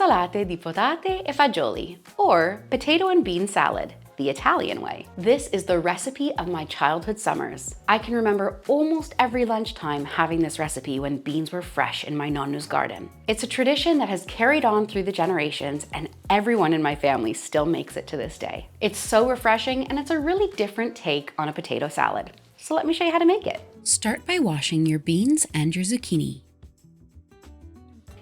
insalate di patate e fagioli, or potato and bean salad, the Italian way. This is the recipe of my childhood summers. I can remember almost every lunchtime having this recipe when beans were fresh in my nonno's garden. It's a tradition that has carried on through the generations, and everyone in my family still makes it to this day. It's so refreshing, and it's a really different take on a potato salad. So let me show you how to make it. Start by washing your beans and your zucchini.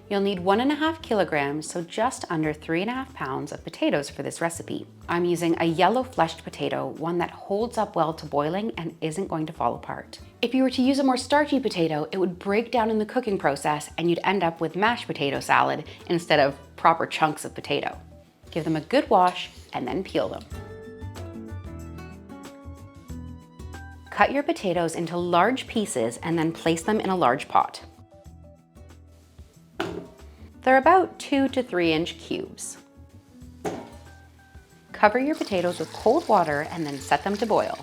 You'll need 1.5 kilograms, so just under 3.5 pounds of potatoes for this recipe. I'm using a yellow fleshed potato, one that holds up well to boiling and isn't going to fall apart. If you were to use a more starchy potato, it would break down in the cooking process and you'd end up with mashed potato salad instead of proper chunks of potato. Give them a good wash and then peel them. Cut your potatoes into large pieces and then place them in a large pot. They're about 2 to 3 inch cubes. Cover your potatoes with cold water and then set them to boil.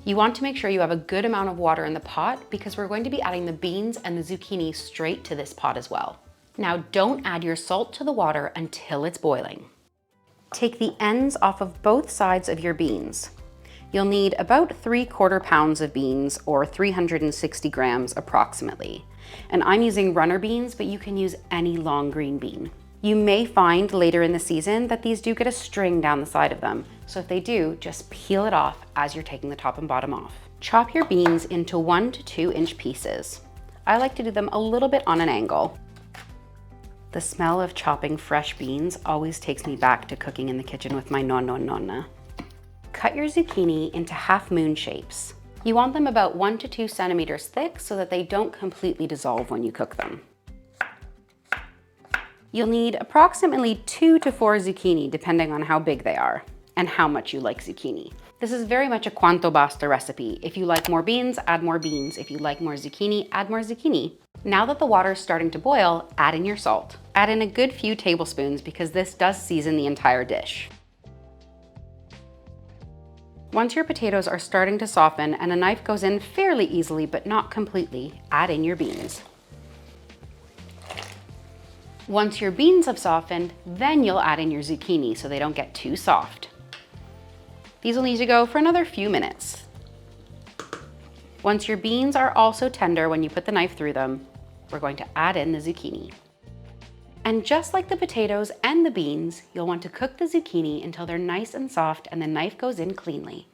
You want to make sure you have a good amount of water in the pot because we're going to be adding the beans and the zucchini straight to this pot as well. Now don't add your salt to the water until it's boiling. Take the ends off of both sides of your beans. You'll need about 3/4 pounds of beans or 360 grams approximately. And I'm using runner beans, but you can use any long green bean. You may find later in the season that these do get a string down the side of them. So if they do, just peel it off as you're taking the top and bottom off. Chop your beans into 1 to 2 inch pieces. I like to do them a little bit on an angle. The smell of chopping fresh beans always takes me back to cooking in the kitchen with my Nonna and Nonno. Cut your zucchini into half moon shapes. You want them about 1 to 2 centimeters thick so that they don't completely dissolve when you cook them. You'll need approximately 2 to 4 zucchini depending on how big they are and how much you like zucchini. This is very much a quanto basta recipe. If you like more beans, add more beans. If you like more zucchini, add more zucchini. Now that the water is starting to boil, add in your salt. Add in a good few tablespoons because this does season the entire dish. Once your potatoes are starting to soften and a knife goes in fairly easily but not completely, add in your beans. Once your beans have softened, then you'll add in your zucchini so they don't get too soft. These will need to go for another few minutes. Once your beans are also tender when you put the knife through them, we're going to add in the zucchini. And just like the potatoes and the beans, you'll want to cook the zucchini until they're nice and soft and the knife goes in cleanly.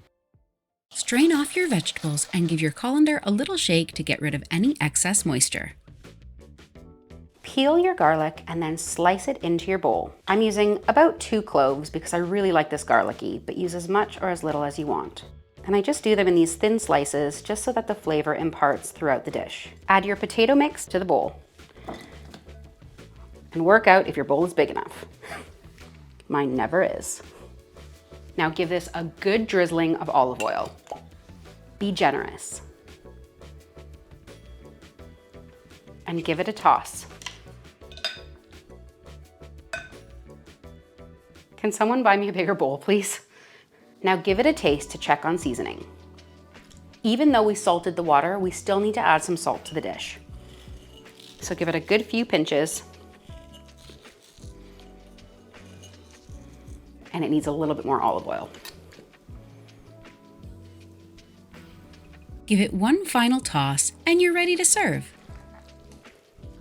Strain off your vegetables and give your colander a little shake to get rid of any excess moisture. Peel your garlic and then slice it into your bowl. I'm using about 2 cloves because I really like this garlicky, but use as much or as little as you want. And I just do them in these thin slices just so that the flavor imparts throughout the dish. Add your potato mix to the bowl. And work out if your bowl is big enough. Mine never is. Now give this a good drizzling of olive oil. Be generous. And give it a toss. Can someone buy me a bigger bowl, please? Now give it a taste to check on seasoning. Even though we salted the water, we still need to add some salt to the dish. So give it a good few pinches. And it needs a little bit more olive oil. Give it one final toss and you're ready to serve.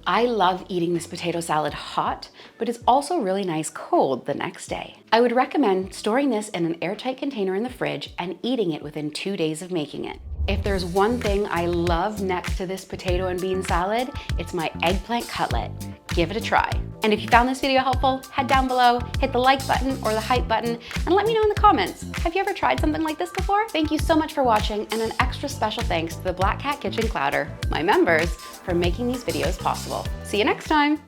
I love eating this potato salad hot, but it's also really nice cold the next day. I would recommend storing this in an airtight container in the fridge and eating it within 2 days of making it. If there's one thing I love next to this potato and bean salad, it's my eggplant cutlet. Give it a try. And if you found this video helpful, head down below, hit the like button or the hype button, and let me know in the comments. Have you ever tried something like this before? Thank you so much for watching, and an extra special thanks to the Black Cat Kitchen Clouder, my members, for making these videos possible. See you next time.